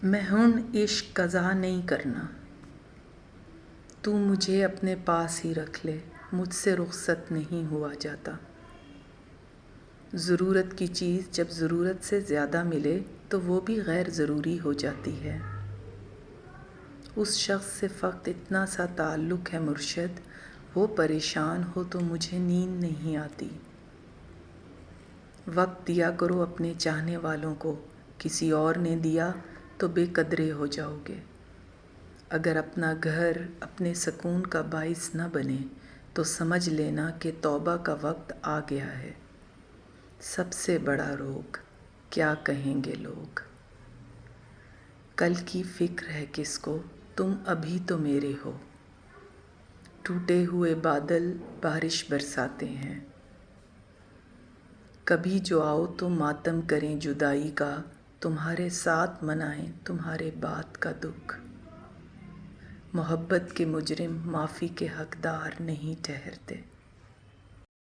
میں ہن عشق قضا نہیں کرنا، تو مجھے اپنے پاس ہی رکھ لے، مجھ سے رخصت نہیں ہوا جاتا۔ ضرورت کی چیز جب ضرورت سے زیادہ ملے تو وہ بھی غیر ضروری ہو جاتی ہے۔ اس شخص سے فقط اتنا سا تعلق ہے مرشد، وہ پریشان ہو تو مجھے نیند نہیں آتی۔ وقت دیا کرو اپنے چاہنے والوں کو، کسی اور نے دیا تو بے قدرے ہو جاؤ گے۔ اگر اپنا گھر اپنے سکون کا باعث نہ بنے تو سمجھ لینا کہ توبہ کا وقت آ گیا ہے۔ سب سے بڑا روگ، کیا کہیں گے لوگ؟ کل کی فکر ہے کس کو، تم ابھی تو میرے ہو۔ ٹوٹے ہوئے بادل بارش برساتے ہیں، کبھی جو آؤ تو ماتم کریں جدائی کا، تمہارے ساتھ منائیں تمہارے بعد کا دکھ۔ محبت کے مجرم معافی کے حقدار نہیں ٹھہرتے۔